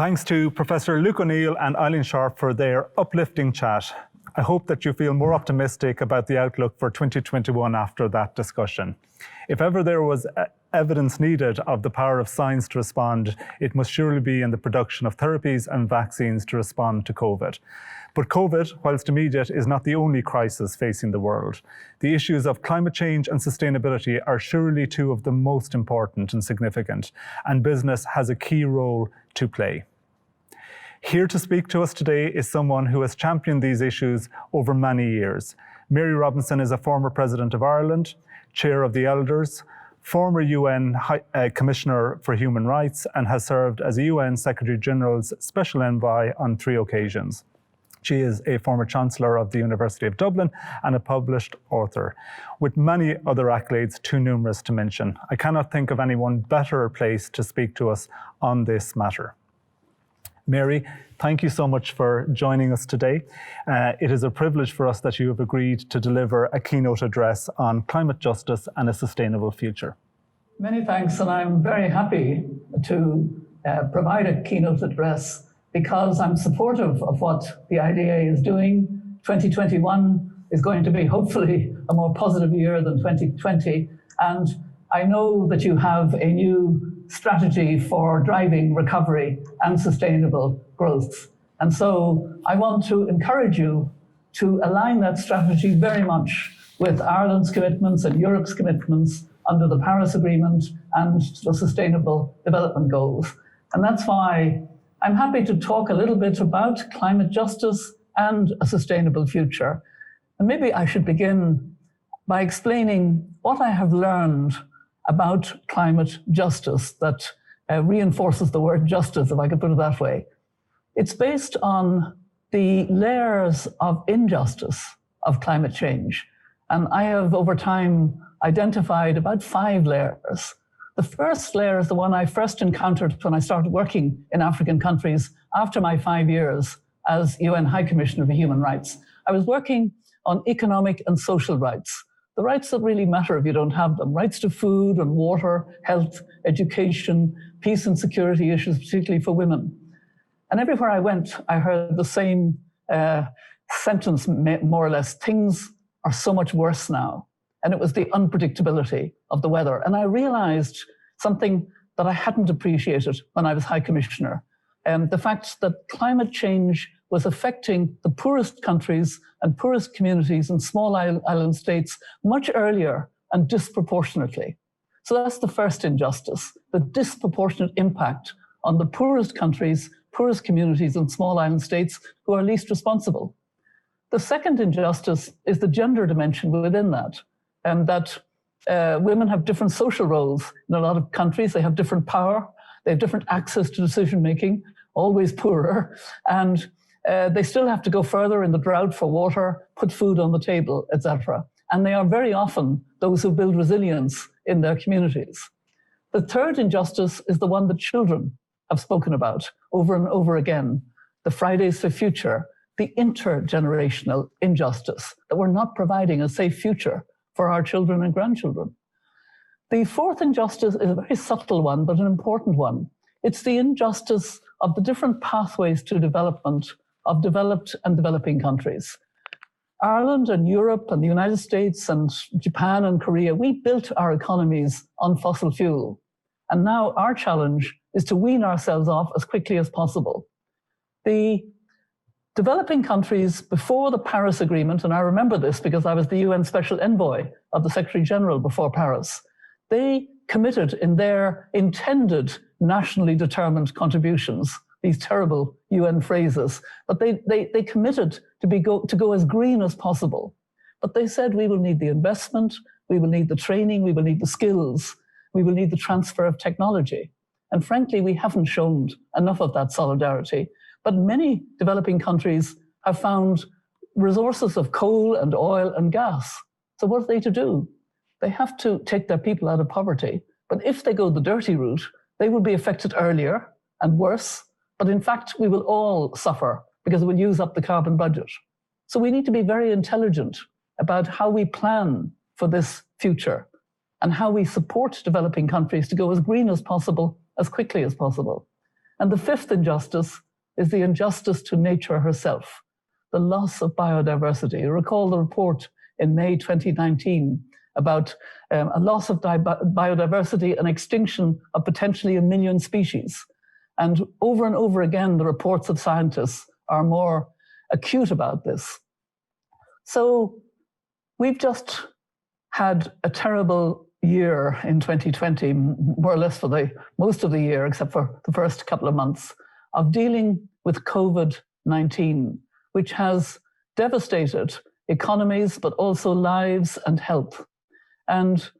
Thanks to Professor Luke O'Neill and Eileen Sharp for their uplifting chat. I hope that you feel more optimistic about the outlook for 2021 after that discussion. If ever there was evidence needed of the power of science to respond, it must surely be in the production of therapies and vaccines to respond to COVID. But COVID, whilst immediate, is not the only crisis facing the world. The issues of climate change and sustainability are surely two of the most important and significant, and business has a key role to play. Here to speak to us today is someone who has championed these issues over many years. Mary Robinson is a former President of Ireland, Chair of the Elders, former UN Commissioner for Human Rights, and has served as a UN Secretary General's Special Envoy on 3 occasions. She is a former Chancellor of the University of Dublin and a published author, with many other accolades too numerous to mention. I cannot think of anyone better placed to speak to us on this matter. Mary, thank you so much for joining us today. It is a privilege for us that you have agreed to deliver a keynote address on climate justice and a sustainable future. Many thanks, and I'm very happy to provide a keynote address because I'm supportive of what the IDA is doing. 2021 is going to be hopefully a more positive year than 2020, and I know that you have a new strategy for driving recovery and sustainable growth. And so I want to encourage you to align that strategy very much with Ireland's commitments and Europe's commitments under the Paris Agreement and the Sustainable Development Goals. And that's why I'm happy to talk a little bit about climate justice and a sustainable future. And maybe I should begin by explaining what I have learned about climate justice that reinforces the word justice, if I could put it that way. It's based on the layers of injustice of climate change. And I have, over time, identified about 5 layers. The first layer is the one I first encountered when I started working in African countries after my 5 years as UN High Commissioner for Human Rights. I was working on economic and social rights, the rights that really matter if you don't have them, rights to food and water, health, education, peace and security issues, particularly for women. And everywhere I went, I heard the same sentence, more or less: things are so much worse now. And it was the unpredictability of the weather. And I realized something that I hadn't appreciated when I was High Commissioner, the fact that climate change was affecting the poorest countries and poorest communities and small island states much earlier and disproportionately. So that's the first injustice, the disproportionate impact on the poorest countries, poorest communities and small island states who are least responsible. The second injustice is the gender dimension within that, and that women have different social roles. In a lot of countries, they have different power, they have different access to decision-making, always poorer, and they still have to go further in the drought for water, put food on the table, etc. And they are very often those who build resilience in their communities. The third injustice is the one that children have spoken about over and over again, the Fridays for Future, the intergenerational injustice that we're not providing a safe future for our children and grandchildren. The fourth injustice is a very subtle one, but an important one. It's the injustice of the different pathways to development of developed and developing countries. Ireland and Europe and the United States and Japan and Korea, we built our economies on fossil fuel. And now our challenge is to wean ourselves off as quickly as possible. The developing countries before the Paris Agreement, and I remember this because I was the UN Special Envoy of the Secretary General before Paris, they committed in their intended nationally determined contributions, these terrible UN phrases, but they committed to go as green as possible. But they said we will need the investment, we will need the training, we will need the skills, we will need the transfer of technology. And frankly, we haven't shown enough of that solidarity. But many developing countries have found resources of coal and oil and gas. So what are they to do? They have to take their people out of poverty. But if they go the dirty route, they will be affected earlier and worse. But in fact, we will all suffer because it will use up the carbon budget. So we need to be very intelligent about how we plan for this future and how we support developing countries to go as green as possible, as quickly as possible. And the fifth injustice is the injustice to nature herself, the loss of biodiversity. You recall the report in May 2019 about a loss of biodiversity and extinction of potentially 1 million species. And over again, the reports of scientists are more acute about this. So we've just had a terrible year in 2020, more or less for most of the year, except for the first couple of months, of dealing with COVID-19, which has devastated economies, but also lives and health. And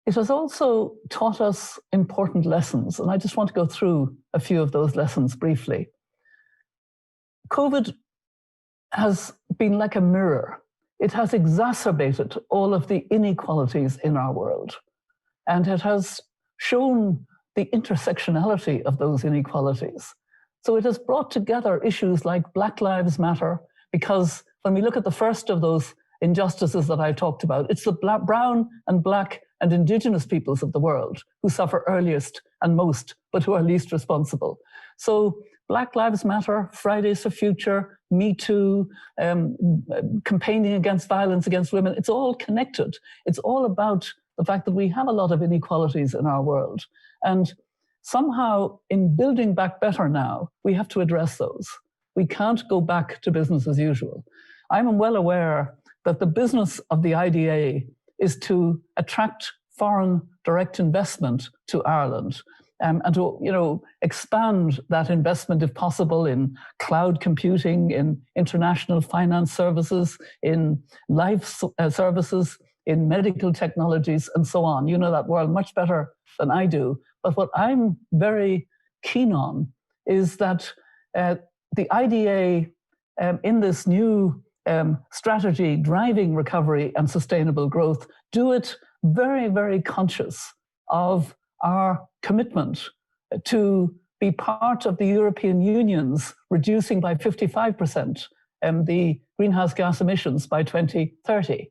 it has also taught us important lessons. And I just want to go through a few of those lessons briefly. COVID has been like a mirror. It has exacerbated all of the inequalities in our world. And it has shown the intersectionality of those inequalities. So it has brought together issues like Black Lives Matter, because when we look at the first of those injustices that I talked about, it's the brown and black and indigenous peoples of the world who suffer earliest and most, but who are least responsible. So Black Lives Matter, Fridays for Future, Me Too, campaigning against violence against women, it's all connected. It's all about the fact that we have a lot of inequalities in our world. And somehow, in building back better now, we have to address those. We can't go back to business as usual. I'm well aware that the business of the IDA is to attract foreign direct investment to Ireland, and to expand that investment, if possible, in cloud computing, in international finance services, in life services, in medical technologies, and so on. You know that world much better than I do. But what I'm very keen on is that the IDA, in this new strategy driving recovery and sustainable growth, do it very, very conscious of our commitment to be part of the European Union's reducing by 55% the greenhouse gas emissions by 2030.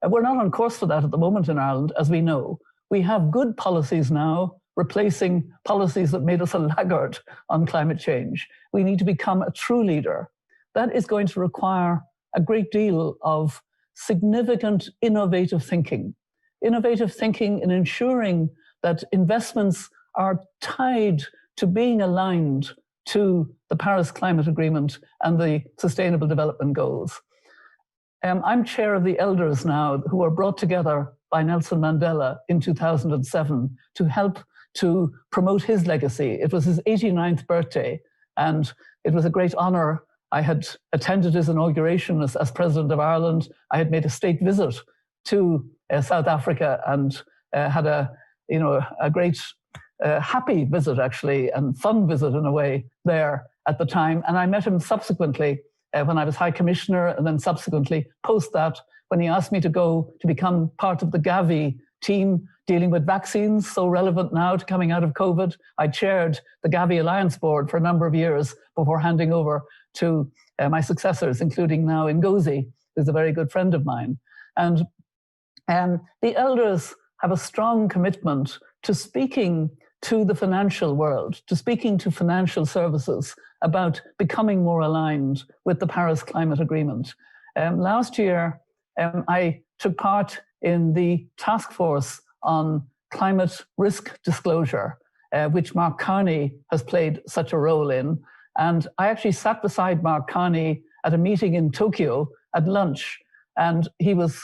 We're not on course for that at the moment in Ireland, as we know. We have good policies now, replacing policies that made us a laggard on climate change. We need to become a true leader. That is going to require a great deal of significant innovative thinking in ensuring that investments are tied to being aligned to the Paris Climate Agreement and the Sustainable Development Goals. I'm chair of the elders now, who were brought together by Nelson Mandela in 2007 to help to promote his legacy. It was his 89th birthday, and it was a great honor. I had attended his inauguration as President of Ireland. I had made a state visit to South Africa and had a great happy visit, actually, and fun visit in a way there at the time. And I met him subsequently when I was High Commissioner, and then subsequently post that, when he asked me to go to become part of the Gavi team dealing with vaccines, so relevant now to coming out of COVID. I chaired the Gavi Alliance Board for a number of years before handing over to my successors, including now Ngozi, who's a very good friend of mine. And the elders have a strong commitment to speaking to the financial world, to speaking to financial services about becoming more aligned with the Paris Climate Agreement. Last year, I took part in the task force on climate risk disclosure, which Mark Carney has played such a role in. And I actually sat beside Mark Carney at a meeting in Tokyo at lunch, and he was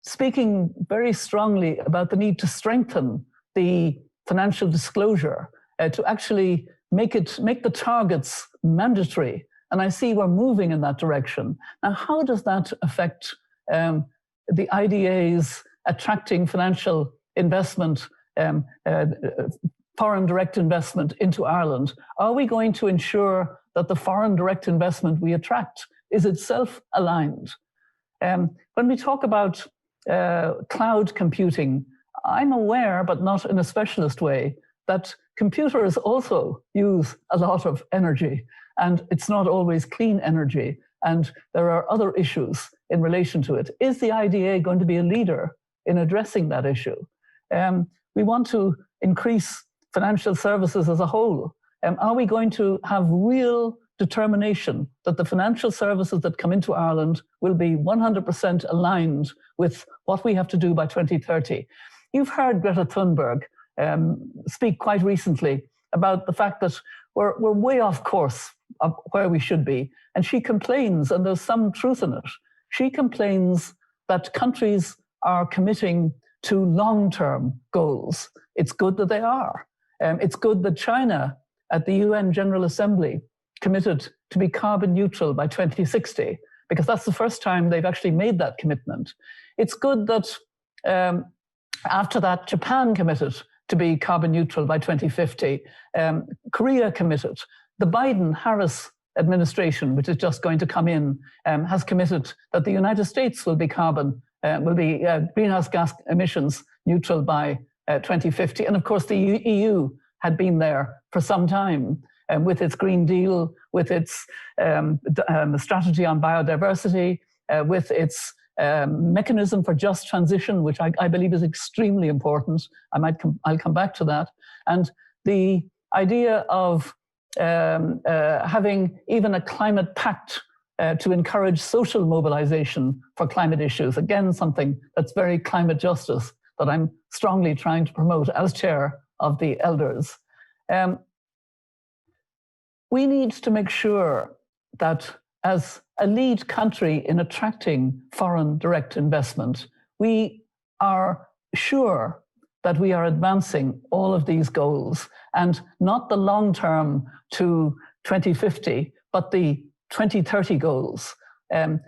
speaking very strongly about the need to strengthen the financial disclosure, to actually make the targets mandatory. And I see we're moving in that direction. Now, how does that affect the IDA's attracting financial investment, foreign direct investment into Ireland? Are we going to ensure that the foreign direct investment we attract is itself aligned? When we talk about cloud computing, I'm aware, but not in a specialist way, that computers also use a lot of energy, and it's not always clean energy, and there are other issues in relation to it. Is the IDA going to be a leader in addressing that issue? We want to increase financial services as a whole. Are we going to have real determination that the financial services that come into Ireland will be 100% aligned with what we have to do by 2030? You've heard Greta Thunberg speak quite recently about the fact that we're way off course of where we should be. And she complains, and there's some truth in it, she complains that countries are committing to long-term goals. It's good that they are. It's good that China at the UN General Assembly committed to be carbon neutral by 2060, because that's the first time they've actually made that commitment. It's good that after that, Japan committed to be carbon neutral by 2050. Korea committed. The Biden-Harris administration, which is just going to come in, has committed that the United States will be greenhouse gas emissions neutral by 2050. And of course, the EU had been there for some time with its Green Deal, with its strategy on biodiversity, with its mechanism for just transition, which I believe is extremely important. I'll come back to that. And the idea of having even a climate pact to encourage social mobilization for climate issues. Again, something that's very climate justice that I'm strongly trying to promote as chair of the elders. We need to make sure that as a lead country in attracting foreign direct investment, we are sure that we are advancing all of these goals, and not the long term to 2050, but the 2030 goals.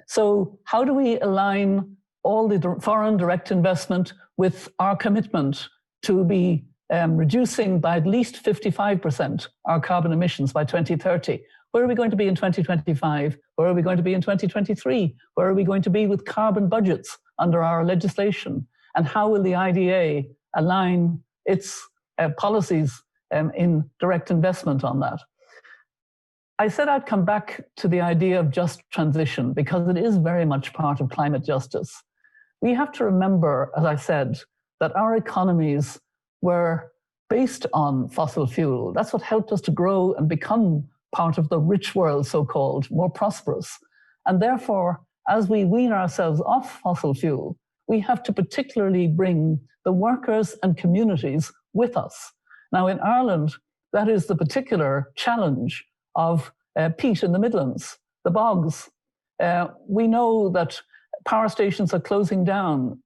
So how do we align all the foreign direct investment with our commitment to be reducing by at least 55% our carbon emissions by 2030? Where are we going to be in 2025? Where are we going to be in 2023? Where are we going to be with carbon budgets under our legislation? And how will the IDA align its policies in direct investment on that? I said I'd come back to the idea of just transition because it is very much part of climate justice. We have to remember, as I said, that our economies were based on fossil fuel. That's what helped us to grow and become part of the rich world, so-called, more prosperous. And therefore, as we wean ourselves off fossil fuel, we have to particularly bring the workers and communities with us. Now, in Ireland, that is the particular challenge of peat in the Midlands, the bogs. We know that power stations are closing down.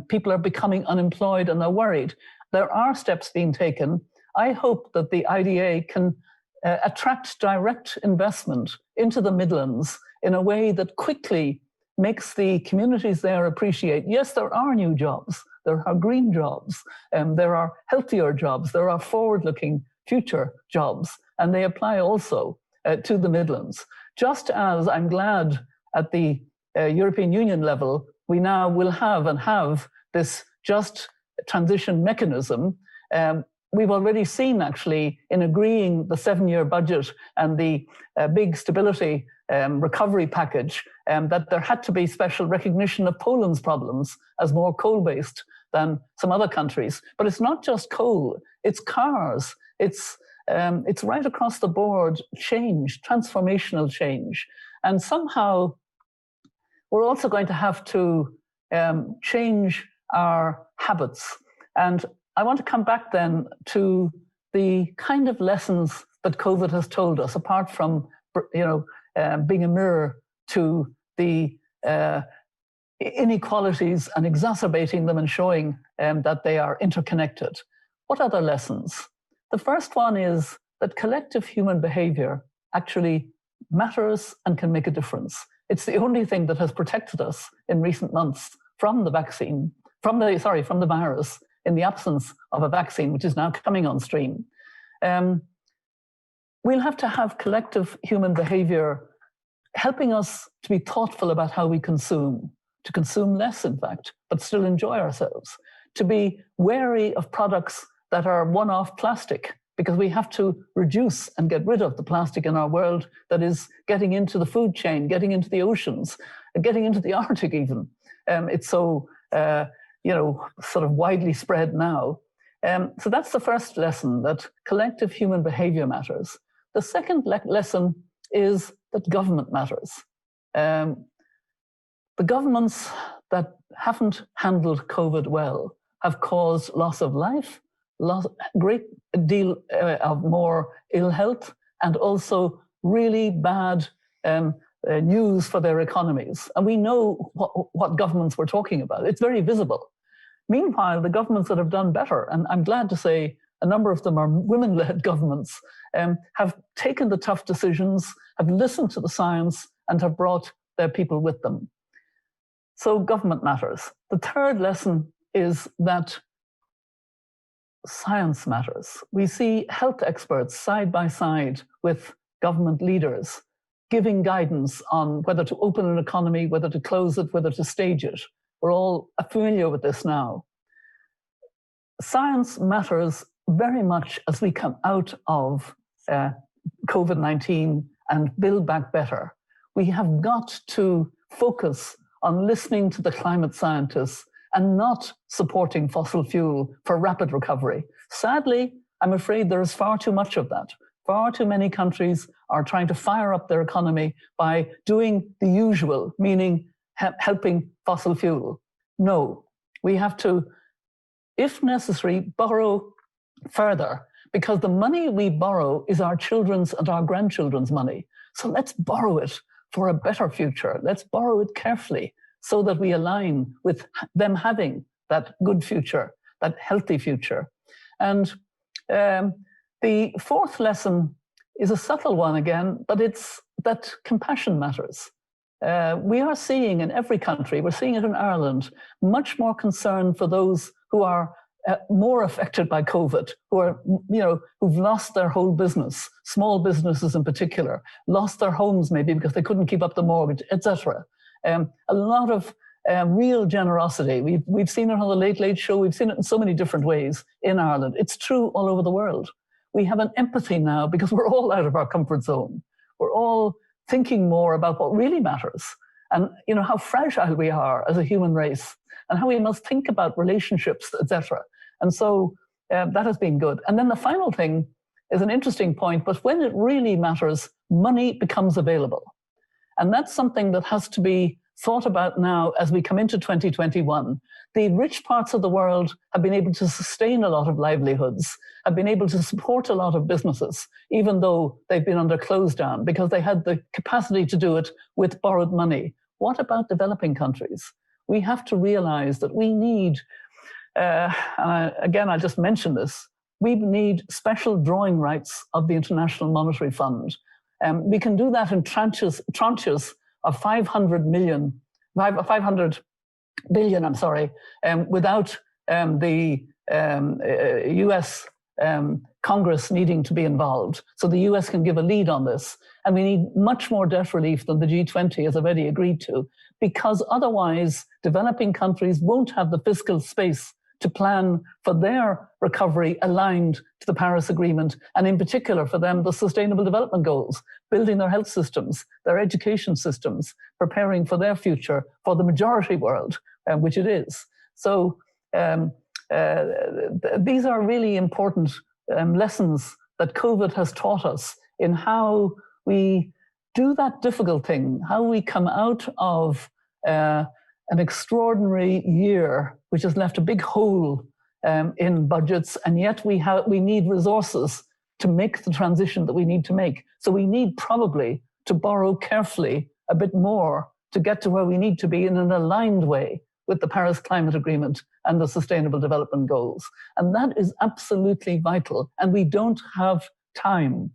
People are becoming unemployed and they're worried. There are steps being taken. I hope that the IDA can attract direct investment into the Midlands in a way that quickly makes the communities there appreciate, yes, there are new jobs, there are green jobs, there are healthier jobs, there are forward-looking future jobs, and they apply also to the Midlands. Just as I'm glad at the European Union level, we now will have this just transition mechanism. We've already seen, actually, in agreeing the 7-year budget and the big stability recovery package, that there had to be special recognition of Poland's problems as more coal-based than some other countries. But it's not just coal, it's cars, it's right across the board change, transformational change. And somehow we're also going to have to change our habits. And I want to come back then to the kind of lessons that COVID has told us, apart from being a mirror to the inequalities and exacerbating them and showing that they are interconnected. What other lessons? The first one is that collective human behavior actually matters and can make a difference. It's the only thing that has protected us in recent months from the vaccine, from the virus, in the absence of a vaccine, which is now coming on stream. We'll have to have collective human behavior helping us to be thoughtful about how we consume, to consume less, in fact, but still enjoy ourselves, to be wary of products that are one-off plastic, because we have to reduce and get rid of the plastic in our world that is getting into the food chain, getting into the oceans, getting into the Arctic even. It's so, sort of widely spread now. So that's the first lesson, that collective human behavior matters. The second lesson is that government matters. The governments that haven't handled COVID well have caused loss of life, great deal of more ill health, and also really bad news for their economies. And we know what governments we're talking about. It's very visible. Meanwhile, the governments that have done better, and I'm glad to say a number of them are women-led governments, have taken the tough decisions, have listened to the science, and have brought their people with them. So government matters. The third lesson is that science matters. We see health experts side by side with government leaders giving guidance on whether to open an economy, whether to close it, whether to stage it. We're all familiar with this now. Science matters very much as we come out of COVID-19 and build back better. We have got to focus on listening to the climate scientists and not supporting fossil fuel for rapid recovery. Sadly, I'm afraid there is far too much of that. Far too many countries are trying to fire up their economy by doing the usual, meaning helping fossil fuel. No, we have to, if necessary, borrow further, because the money we borrow is our children's and our grandchildren's money. So let's borrow it for a better future. Let's borrow it carefully so that we align with them having that good future, that healthy future. And the fourth lesson is a subtle one again, but it's that compassion matters. We are seeing in every country, we're seeing it in Ireland, much more concern for those who are more affected by COVID, who are, who've lost their whole business, small businesses in particular, lost their homes maybe because they couldn't keep up the mortgage, etc. A lot of real generosity. We've seen it on the Late Late Show. We've seen it in so many different ways in Ireland. It's true all over the world. We have an empathy now because we're all out of our comfort zone. We're all thinking more about what really matters, and how fragile we are as a human race, and how we must think about relationships, etc. And so that has been good. And then the final thing is an interesting point, but when it really matters, money becomes available. And that's something that has to be thought about now as we come into 2021. The rich parts of the world have been able to sustain a lot of livelihoods, have been able to support a lot of businesses, even though they've been under close down, because they had the capacity to do it with borrowed money. What about developing countries? We have to realize that we need, I just mentioned this, we need special drawing rights of the International Monetary Fund. We can do that in tranches of 500 billion, without the US Congress needing to be involved. So the US can give a lead on this. And we need much more debt relief than the G20 has already agreed to, because otherwise developing countries won't have the fiscal space to plan for their recovery aligned to the Paris Agreement, and in particular for them, the Sustainable Development Goals, building their health systems, their education systems, preparing for their future for the majority world, which it is. So these are really important lessons that COVID has taught us in how we do that difficult thing, how we come out of an extraordinary year, which has left a big hole in budgets, and yet we need resources to make the transition that we need to make. So we need probably to borrow carefully a bit more to get to where we need to be in an aligned way with the Paris Climate Agreement and the Sustainable Development Goals. And that is absolutely vital, and we don't have time.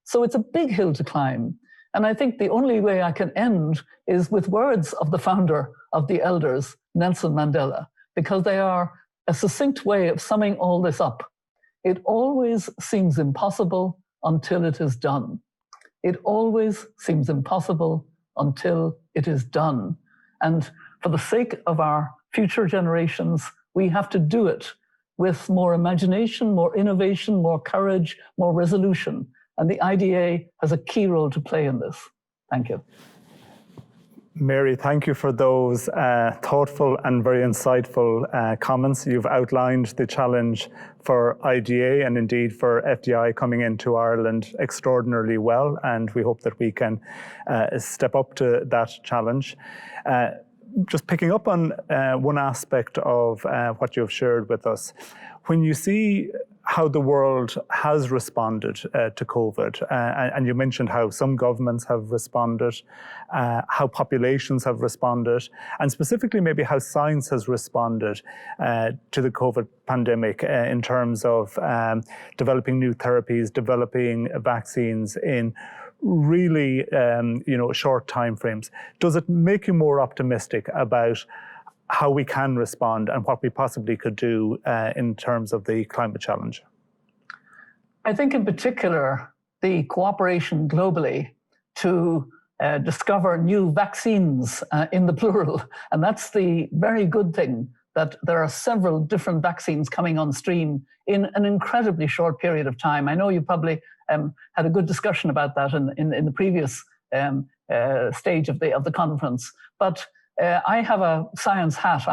So it's a big hill to climb. And I think the only way I can end is with words of the founder of the Elders, Nelson Mandela, because they are a succinct way of summing all this up. It always seems impossible until it is done. It always seems impossible until it is done. And for the sake of our future generations, we have to do it with more imagination, more innovation, more courage, more resolution. And the IDA has a key role to play in this. Thank you. Mary, thank you for those thoughtful and very insightful comments. You've outlined the challenge for IDA and indeed for FDI coming into Ireland extraordinarily well, and we hope that we can step up to that challenge. Just picking up on one aspect of what you've shared with us, when you see how the world has responded to COVID, and you mentioned how some governments have responded, how populations have responded, and specifically maybe how science has responded to the COVID pandemic in terms of developing new therapies, developing vaccines in really short timeframes. Does it make you more optimistic about how we can respond and what we possibly could do in terms of the climate challenge? I think in particular, the cooperation globally to discover new vaccines in the plural. And that's the very good thing, that there are several different vaccines coming on stream in an incredibly short period of time. I know you probably had a good discussion about that in the previous stage of the conference. But I have a science hat.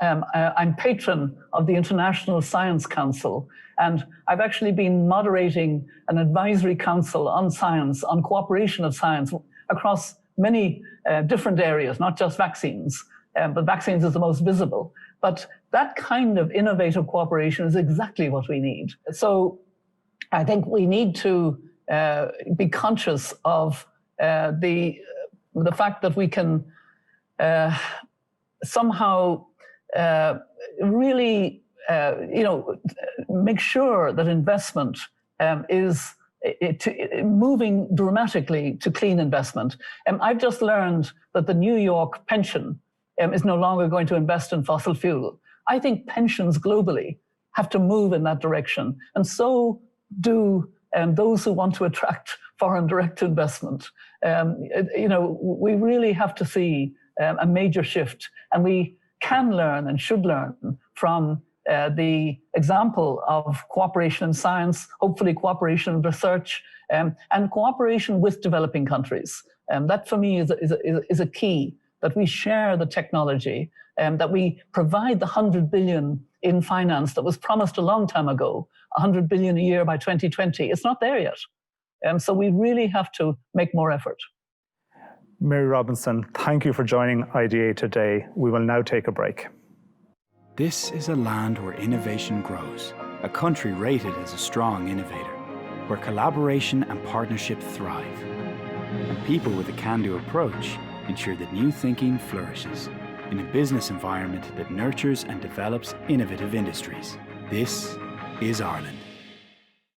I'm patron of the International Science Council, and I've actually been moderating an advisory council on science, on cooperation of science across many different areas, not just vaccines, but vaccines is the most visible. But that kind of innovative cooperation is exactly what we need. So I think we need to be conscious of the fact that we can somehow really, make sure that investment is moving dramatically to clean investment. I've just learned that the New York pension is no longer going to invest in fossil fuel. I think pensions globally have to move in that direction, and so do those who want to attract foreign direct investment. We really have to see a major shift, and we can learn and should learn from the example of cooperation in science, hopefully cooperation in research, and cooperation with developing countries. That for me is a key, that we share the technology, that we provide the 100 billion in finance that was promised a long time ago, 100 billion a year by 2020. It's not there yet. So we really have to make more effort. Mary Robinson, thank you for joining IDA today. We will now take a break. This is a land where innovation grows, a country rated as a strong innovator, where collaboration and partnership thrive, and people with a can-do approach ensure that new thinking flourishes in a business environment that nurtures and develops innovative industries. This is Ireland.